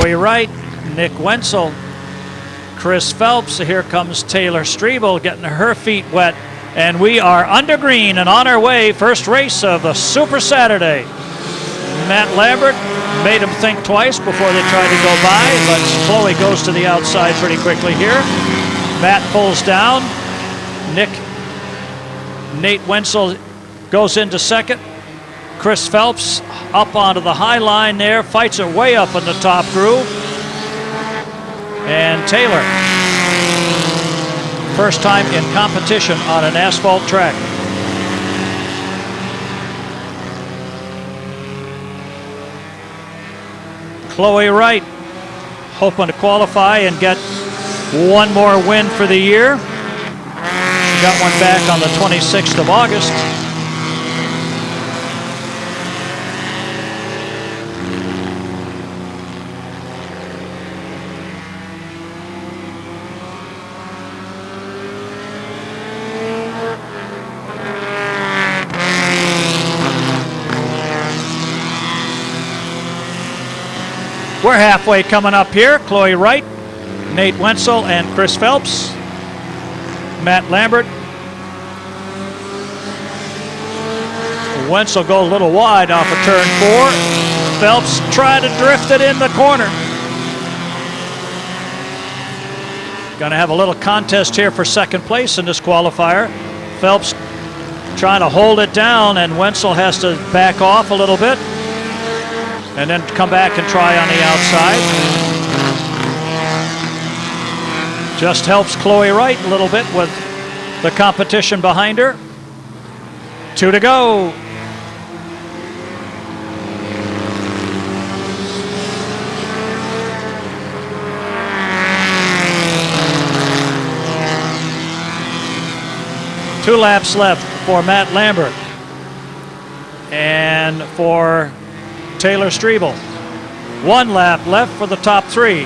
Chloe Wright, Nick Wenzel, Chris Phelps. Here comes Taylor Strebel getting her feet wet. And we are under green and on our way. First race of the Super Saturday. Matt Lambert made him think twice before they tried to go by, but Chloe goes to the outside pretty quickly here. Matt pulls down. Nate Wenzel goes into second. Chris Phelps up onto the high line there, fights it way up in the top groove. And Taylor, first time in competition on an asphalt track. Chloe Wright hoping to qualify and get one more win for the year. She got one back on the 26th of August. We're halfway coming up here. Chloe Wright, Nate Wenzel, and Chris Phelps. Matt Lambert. Wenzel go a little wide off of turn 4. Phelps trying to drift it in the corner. Going to have a little contest here for second place in this qualifier. Phelps trying to hold it down, and Wenzel has to back off a little bit and then come back and try on the outside. Just helps Chloe Wright a little bit with the competition behind her. 2 to go. Two laps left for Matt Lambert and for Taylor Strebel. 1 lap left for the top 3.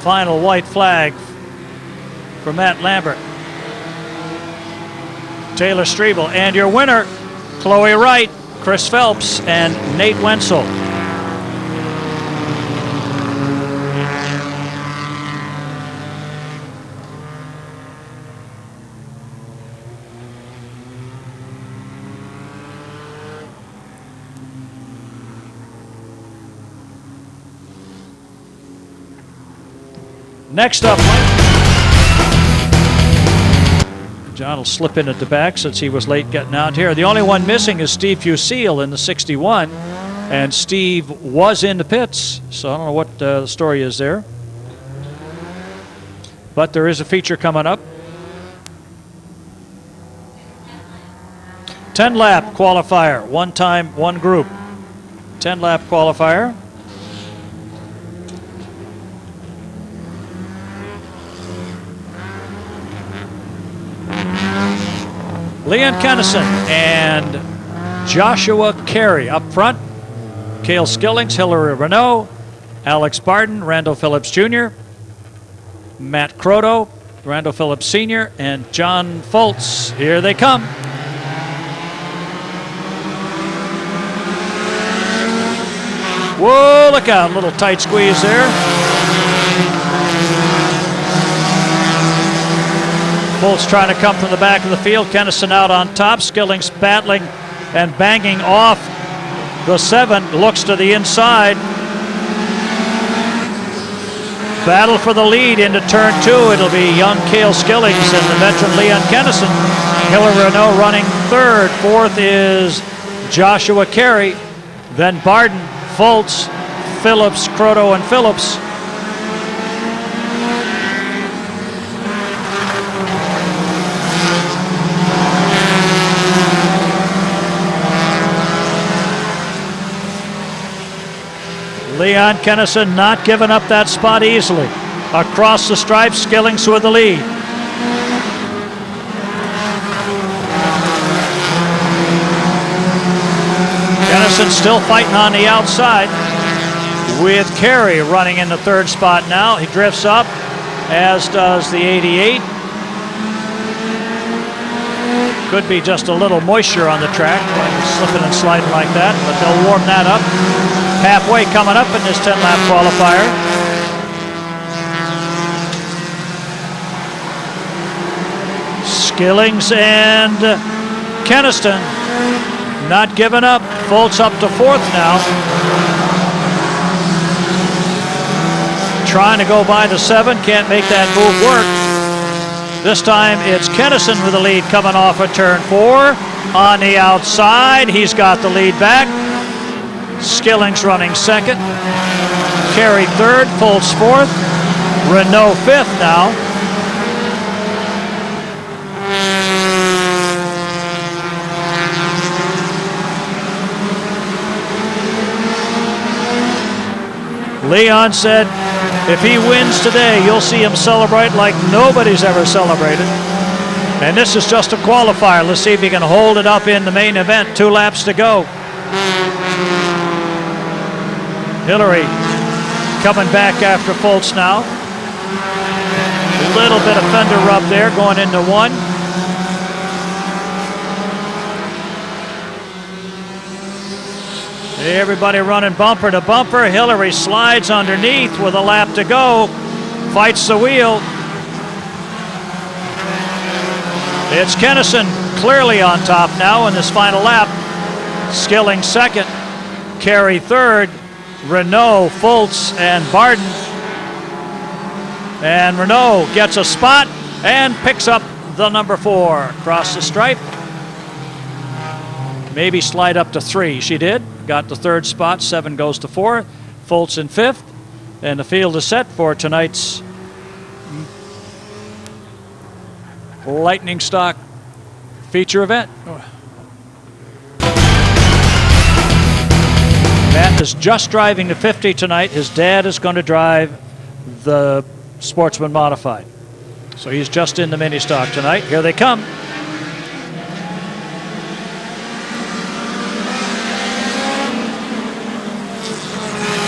Final white flag for Matt Lambert. Taylor Strebel, and your winner, Chloe Wright, Chris Phelps, and Nate Wenzel. Next up, John will slip in at the back since he was late getting out here. The only one missing is Steve Fusil in the 61, and Steve was in the pits, so I don't know what the story is there. But there is a feature coming up. 10-lap qualifier, one time, one group. 10-lap qualifier. Leon Kennison and Joshua Carey up front. Cale Skillings, Hillary Renault, Alex Barden, Randall Phillips Jr., Matt Croto, Randall Phillips Sr., and John Foltz. Here they come. Whoa, look out, a little tight squeeze there. Foltz trying to come from the back of the field. Kennison out on top. Skillings battling and banging off the 7. Looks to the inside. Battle for the lead into turn 2. It'll be young Cale Skillings and the veteran Leon Kennison. Hillary Renault running 3rd. 4th is Joshua Carey. Then Barden, Foltz, Phillips, Croto, and Phillips. Leon Kennison not giving up that spot easily. Across the stripe, Skillings with the lead. Kennison still fighting on the outside with Carey running in the 3rd spot now. He drifts up, as does the 88. Could be just a little moisture on the track, like slipping and sliding like that, but they'll warm that up. Halfway coming up in this 10-lap qualifier. Skillings and Keniston not giving up. Foltz up to 4th now. Trying to go by the 7, can't make that move work. This time it's Keniston with the lead coming off of turn 4. On the outside, he's got the lead back. Skillings running 2nd. Carey 3rd, Foltz 4th. Renault 5th now. Leon said if he wins today, you'll see him celebrate like nobody's ever celebrated. And this is just a qualifier. Let's see if he can hold it up in the main event. 2 laps to go. Hillary coming back after Foltz now. A little bit of fender rub there going into 1. Everybody running bumper to bumper. Hillary slides underneath with a lap to go. Fights the wheel. It's Keniston clearly on top now in this final lap. Skilling 2nd. Carey 3rd. Renault, Foltz, and Barden. And Renault gets a spot and picks up the number 4. Across the stripe. Maybe slide up to 3. She did. Got the 3rd spot. 7 goes to 4. Foltz in 5th. And the field is set for tonight's Lightning Stock feature event. Matt is just driving the 50 tonight. His dad is going to drive the Sportsman Modified. So he's just in the mini stock tonight. Here they come.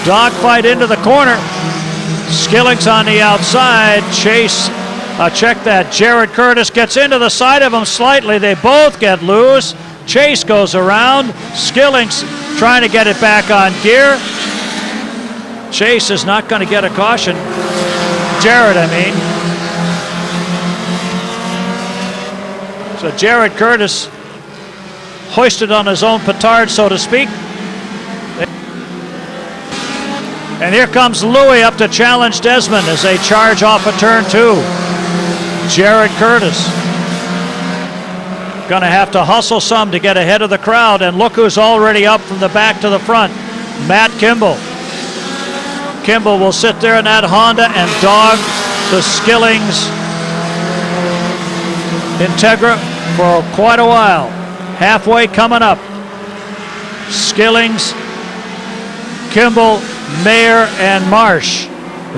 Dogfight into the corner. Skilling's on the outside. Chase, check that. Jared Curtis gets into the side of him slightly. They both get loose. Chase goes around. Skilling's trying to get it back on gear. Chase is not going to get a caution. Jared, I mean. So Jared Curtis hoisted on his own petard, so to speak. And here comes Louis up to challenge Desmond as they charge off of turn 2. Jared Curtis going to have to hustle some to get ahead of the crowd, and look who's already up from the back to the front. Matt Kimball. Kimball will sit there in that Honda and dog the Skillings Integra for quite a while. Halfway coming up. Skillings, Kimball, Mayer, and Marsh.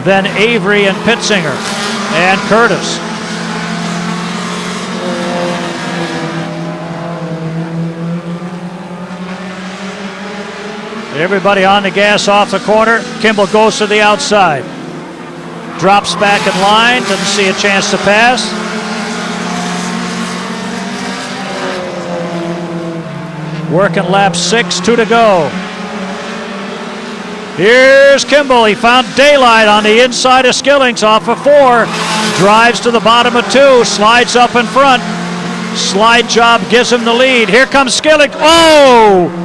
Then Avery and Pitzinger and Curtis. Everybody on the gas off the corner. Kimball goes to the outside. Drops back in line. Doesn't see a chance to pass. Working lap 6, 2 to go. Here's Kimball. He found daylight on the inside of Skillings off of 4. Drives to the bottom of 2. Slides up in front. Slide job gives him the lead. Here comes Skilling. Oh!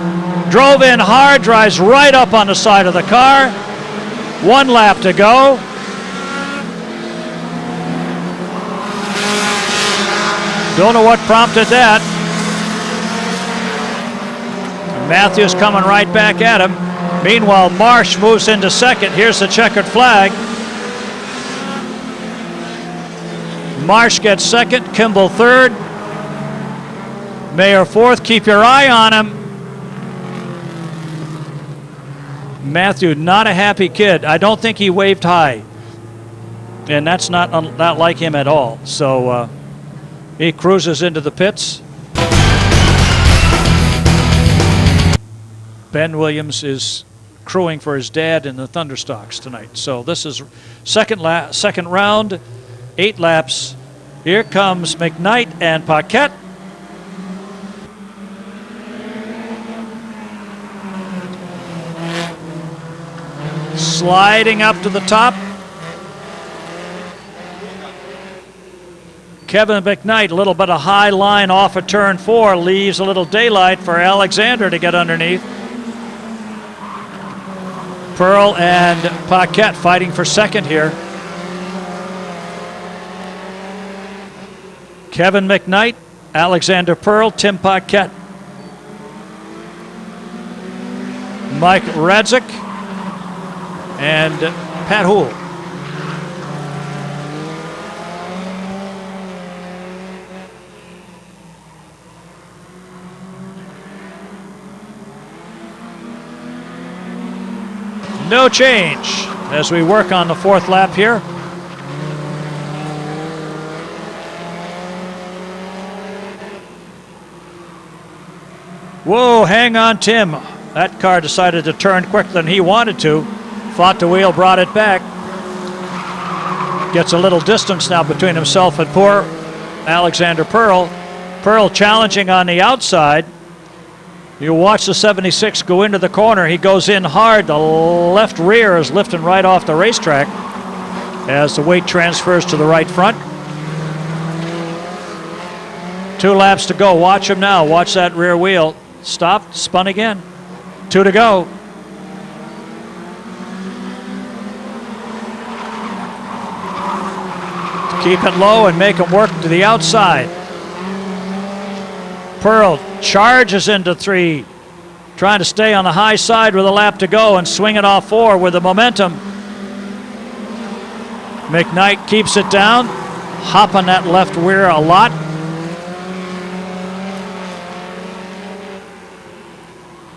Drove in hard. Drives right up on the side of the car. 1 lap to go. Don't know what prompted that. Matthews coming right back at him. Meanwhile, Marsh moves into 2nd. Here's the checkered flag. Marsh gets 2nd. Kimball 3rd. Mayer 4th. Keep your eye on him. Matthew, not a happy kid. I don't think he waved high. And that's not like him at all. So he cruises into the pits. Ben Williams is crewing for his dad in the Thunderstocks tonight. So this is second round, 8 laps. Here comes McKnight and Paquette. sliding up to the top. Kevin McKnight, a little bit of high line off of turn 4, leaves a little daylight for Alexander to get underneath. Pearl and Paquette fighting for second here. Kevin McKnight, Alexander Pearl, Tim Paquette, Mike Radzik, and Pat Houle. No change as we work on the 4th lap here. Whoa, hang on, Tim. That car decided to turn quicker than he wanted to. Fought the wheel, brought it back. Gets a little distance now between himself and poor Alexander Pearl. Pearl challenging on the outside. You watch the 76 go into the corner. He goes in hard. The left rear is lifting right off the racetrack as the weight transfers to the right front. 2 laps to go. Watch him now. Watch that rear wheel. Stopped, spun again. 2 to go. Keep it low and make him work to the outside. Pearl charges into 3, trying to stay on the high side with a lap to go and swing it off 4 with the momentum. McKnight keeps it down, hopping that left rear a lot.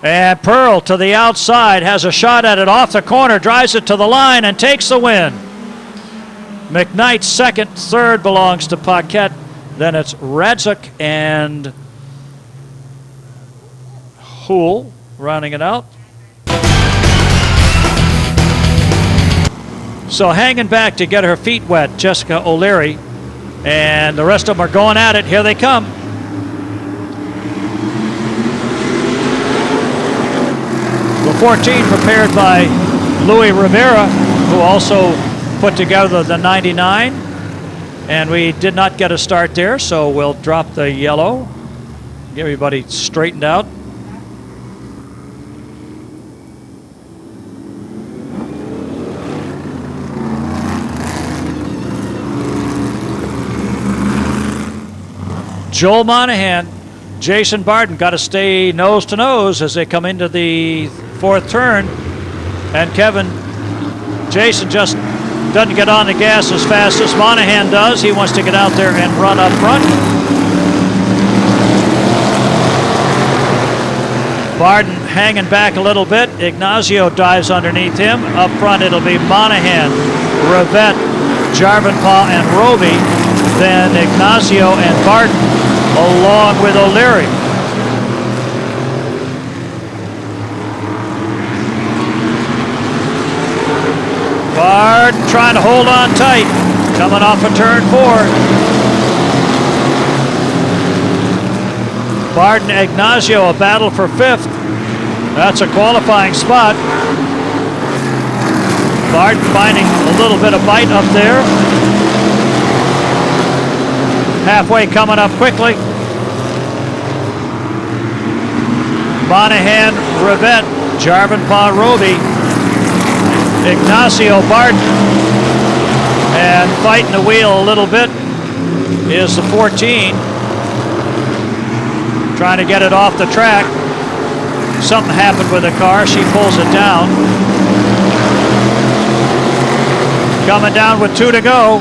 And Pearl to the outside, has a shot at it off the corner, drives it to the line and takes the win. McKnight second, third belongs to Paquette. Then it's Radzik and Houle rounding it out. So hanging back to get her feet wet, Jessica O'Leary. And the rest of them are going at it. Here they come. The 14 prepared by Louis Rivera, who also put together the 99. And we did not get a start there, so we'll drop the yellow. Get everybody straightened out. Joel Monahan, Jason Barton got to stay nose to nose as they come into the 4th turn. And Jason just doesn't get on the gas as fast as Monahan does. He wants to get out there and run up front. Barton hanging back a little bit. Ignacio dives underneath him. Up front it'll be Monahan, Rivette, Jarvenpaugh, and Roby. Then Ignacio and Barton along with O'Leary. Barton trying to hold on tight, coming off of turn 4. Barton, Ignacio, a battle for 5th. That's a qualifying spot. Barton finding a little bit of bite up there. Halfway coming up quickly. Monahan, Rivette, Jarvenpaugh, Roby, Ignacio, Barton, and fighting the wheel a little bit is the 14. Trying to get it off the track. Something happened with the car. She pulls it down. Coming down with 2 to go.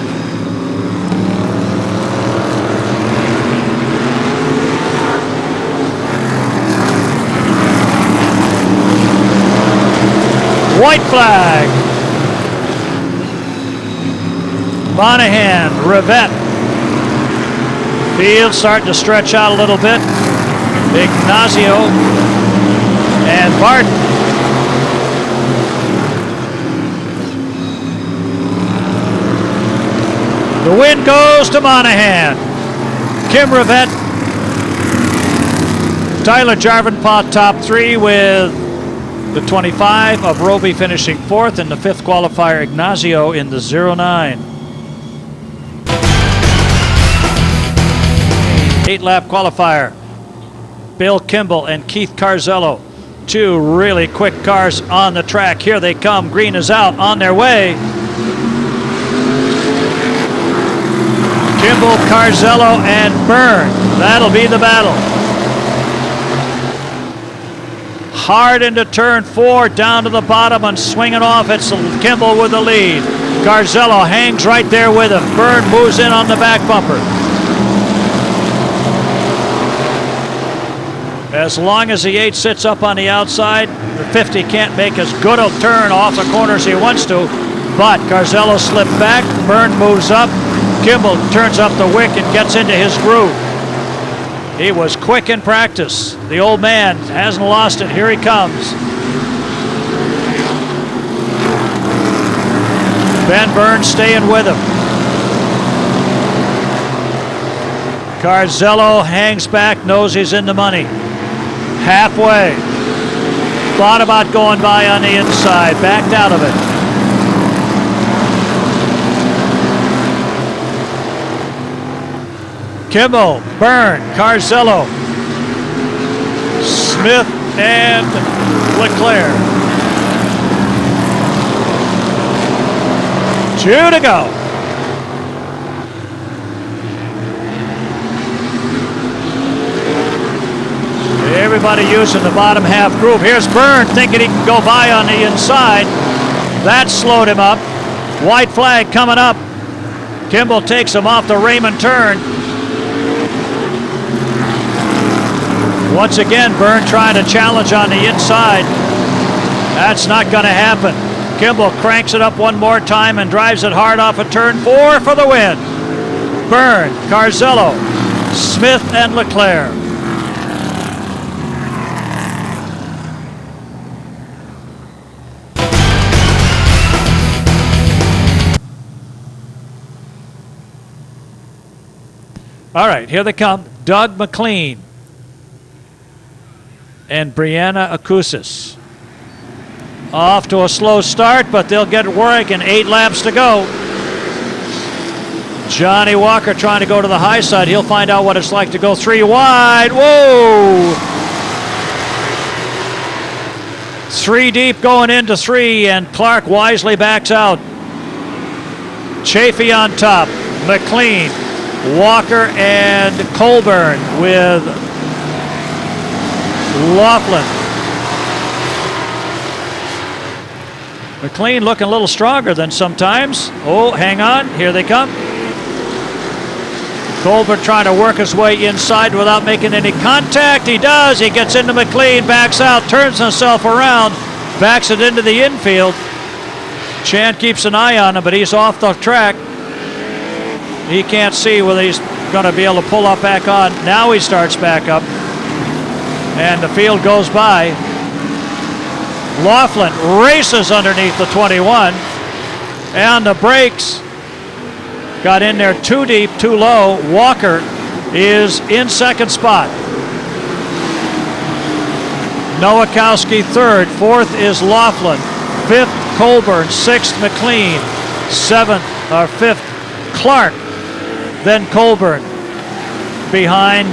White flag. Monahan, Rivette. Field starting to stretch out a little bit. Ignacio and Barton. The win goes to Monahan. Kim Rivette. Tyler Jarvenpaugh top 3 with The 25 of Roby finishing 4th, and the 5th qualifier Ignacio in the 09. 8-lap qualifier. Bill Kimball and Keith Carzello. 2 really quick cars on the track. Here they come. Green is out, on their way. Kimball, Carzello, and Byrne. That'll be the battle. Hard into turn 4, down to the bottom and swinging off. It's Kimball with the lead. Carzello hangs right there with him. Byrne moves in on the back bumper. As long as the 8 sits up on the outside, the 50 can't make as good a turn off the corner as he wants to. But Carzello slipped back. Byrne moves up. Kimball turns up the wick and gets into his groove. He was quick in practice. The old man hasn't lost it. Here he comes. Ben Byrne staying with him. Carzello hangs back, knows he's in the money. Halfway. Thought about going by on the inside, backed out of it. Kimball, Byrne, Carzello, Smith, and Leclerc. 2 to go. Everybody using the bottom half groove. Here's Byrne thinking he can go by on the inside. That slowed him up. White flag coming up. Kimball takes him off the Raymond turn. Once again, Byrne trying to challenge on the inside. That's not going to happen. Kimball cranks it up one more time and drives it hard off of turn 4 for the win. Byrne, Carzello, Smith, and Leclerc. All right, here they come. Doug McLean and Brianna Acusis. Off to a slow start, but they'll get working. 8 laps to go. Johnny Walker trying to go to the high side. He'll find out what it's like to go 3 wide. Whoa! 3 deep going into 3, and Clark wisely backs out. Chafee on top. McLean, Walker, and Colburn with Laughlin. McLean looking a little stronger than sometimes. Oh, hang on. Here they come. Colburn trying to work his way inside without making any contact. He does. He gets into McLean, backs out, turns himself around, backs it into the infield. Chan keeps an eye on him, but he's off the track. He can't see whether he's going to be able to pull up back on. Now he starts back up, and the field goes by. Laughlin races underneath the 21, and the brakes got in there too deep, too low. Walker is in second spot. Nowakowski third. Fourth is Laughlin. Fifth, Colburn. Sixth, McLean. Fifth, Clark. Then Colburn. Behind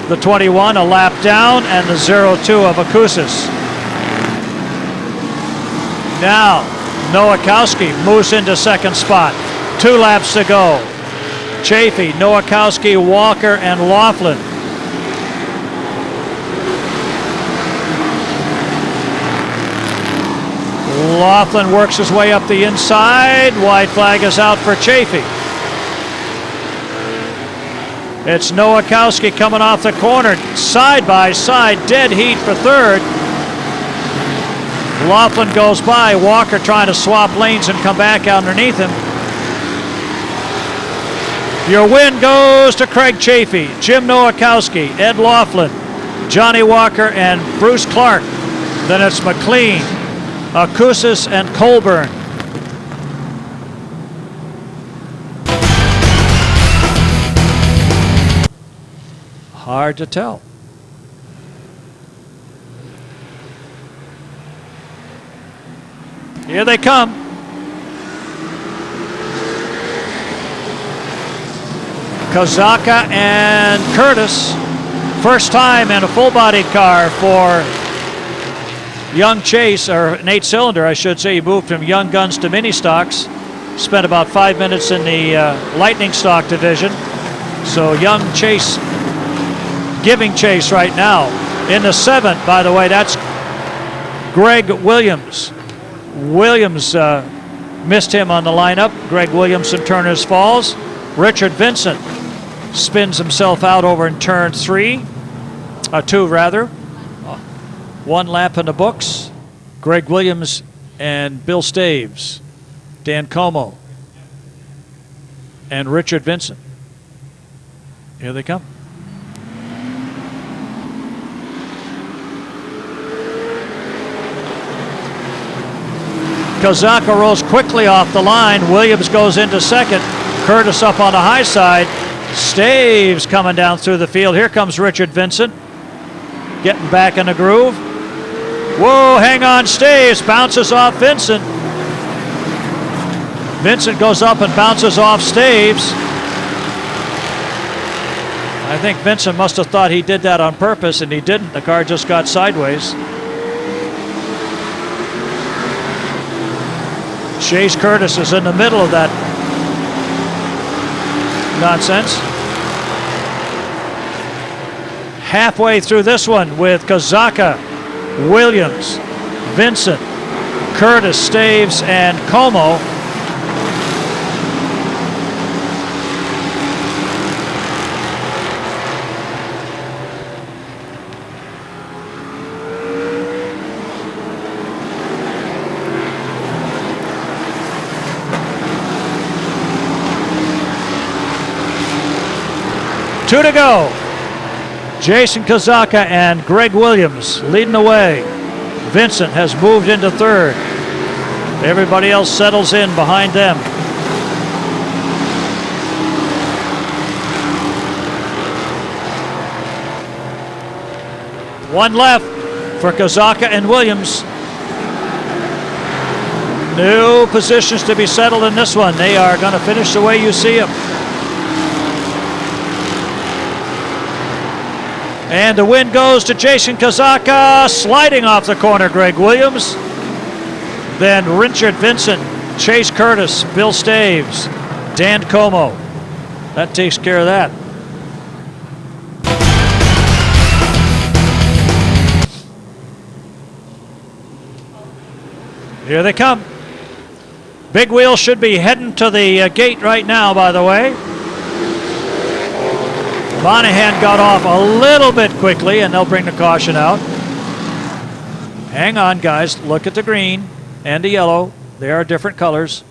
the 21, a lap down, and the 02 of Acusis. Now, Nowakowski moves into second spot. 2 laps to go. Chafee, Nowakowski, Walker, and Laughlin. Laughlin works his way up the inside. White flag is out for Chafee. It's Nowakowski coming off the corner, side by side, dead heat for third. Laughlin goes by. Walker trying to swap lanes and come back underneath him. Your win goes to Craig Chafee, Jim Nowakowski, Ed Laughlin, Johnny Walker, and Bruce Clark. Then it's McLean, Acusis, and Colburn. Hard to tell. Here they come. Kozaka and Curtis. First time in a full-body car for Young Chase, or an 8-cylinder, I should say. He moved from Young Guns to mini stocks. Spent about 5 minutes in the Lightning stock division. So Young Chase giving chase right now. In the 7th, by the way, that's Greg Williams. Williams missed him on the lineup. Greg Williamson, Turner's Falls. Richard Vincent spins himself out over in turn 2 rather. 1 lap in the books. Greg Williams and Bill Staves, Dan Como, and Richard Vincent. Here they come. Kozaka rolls quickly off the line. Williams goes into second. Curtis up on the high side. Staves coming down through the field. Here comes Richard Vincent. Getting back in the groove. Whoa, hang on, Staves. Bounces off Vincent. Vincent goes up and bounces off Staves. I think Vincent must have thought he did that on purpose, and he didn't. The car just got sideways. Chase Curtis is in the middle of that nonsense. Halfway through this one with Kozaka, Williams, Vincent, Curtis, Staves, and Como. Two to go. Jason Kozaka and Greg Williams leading the way. Vincent has moved into third. Everybody else settles in behind them. One left for Kozaka and Williams. No positions to be settled in this one. They are going to finish the way you see them. And the win goes to Jason Kozaka, sliding off the corner, Greg Williams. Then Richard Vincent, Chase Curtis, Bill Staves, Dan Como. That takes care of that. Here they come. Big Wheel should be heading to the gate right now, by the way. Monahan got off a little bit quickly, and they'll bring the caution out. Hang on, guys. Look at the green and the yellow. They are different colors.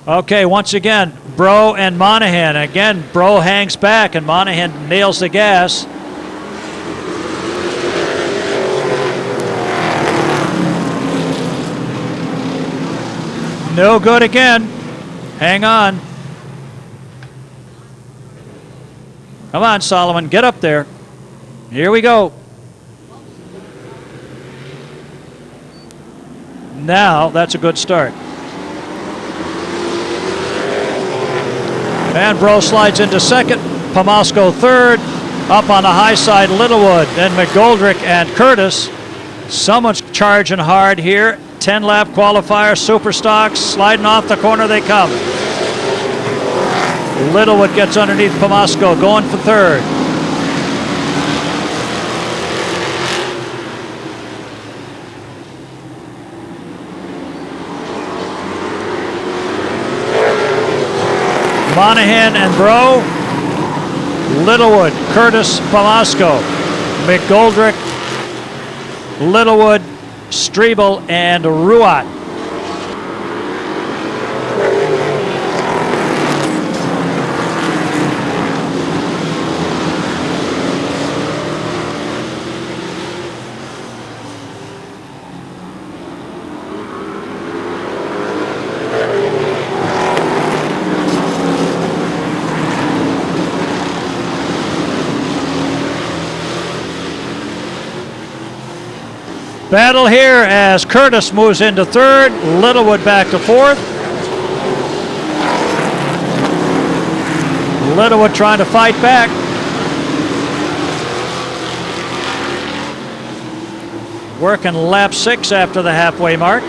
Okay, once again, Bro and Monahan. Again, Bro hangs back, and Monahan nails the gas. No good again. Hang on. Come on, Solomon, get up there. Here we go. Now, that's a good start. And Bro slides into second. Pomasco third. Up on the high side, Littlewood. Then McGoldrick and Curtis. Someone's charging hard here. 10-lap qualifier, super stocks. Sliding off the corner they come. Littlewood gets underneath Pomasco, going for third. Monahan and Bro. Littlewood, Curtis, Pomasco, McGoldrick, Littlewood, Strebel, and Ruat. Battle here as Curtis moves into third, Littlewood back to fourth. Littlewood trying to fight back. Working lap 6 after the halfway mark.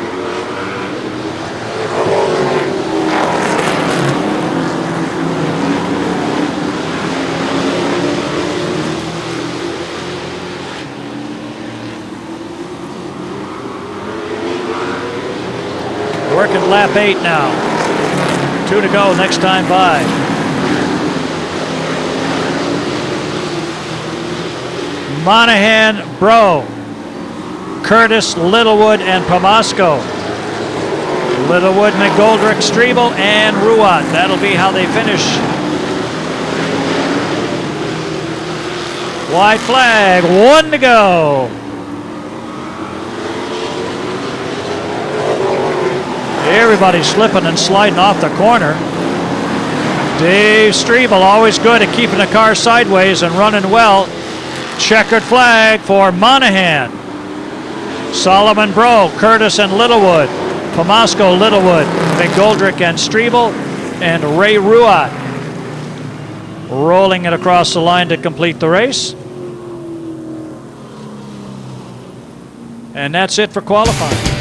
Working lap 8 now. 2 to go next time by. Monahan, Bro, Curtis, Littlewood, and Pomasco. Littlewood, McGoldrick, Strebel, and Ruat. That'll be how they finish. White flag, 1 to go. Everybody's slipping and sliding off the corner. Dave Strebel, always good at keeping the car sideways and running well. Checkered flag for Monahan. Solomon, Bro, Curtis, and Littlewood. Pomasco, Littlewood, McGoldrick, and Strebel, and Ray Ruat rolling it across the line to complete the race. And that's it for qualifying.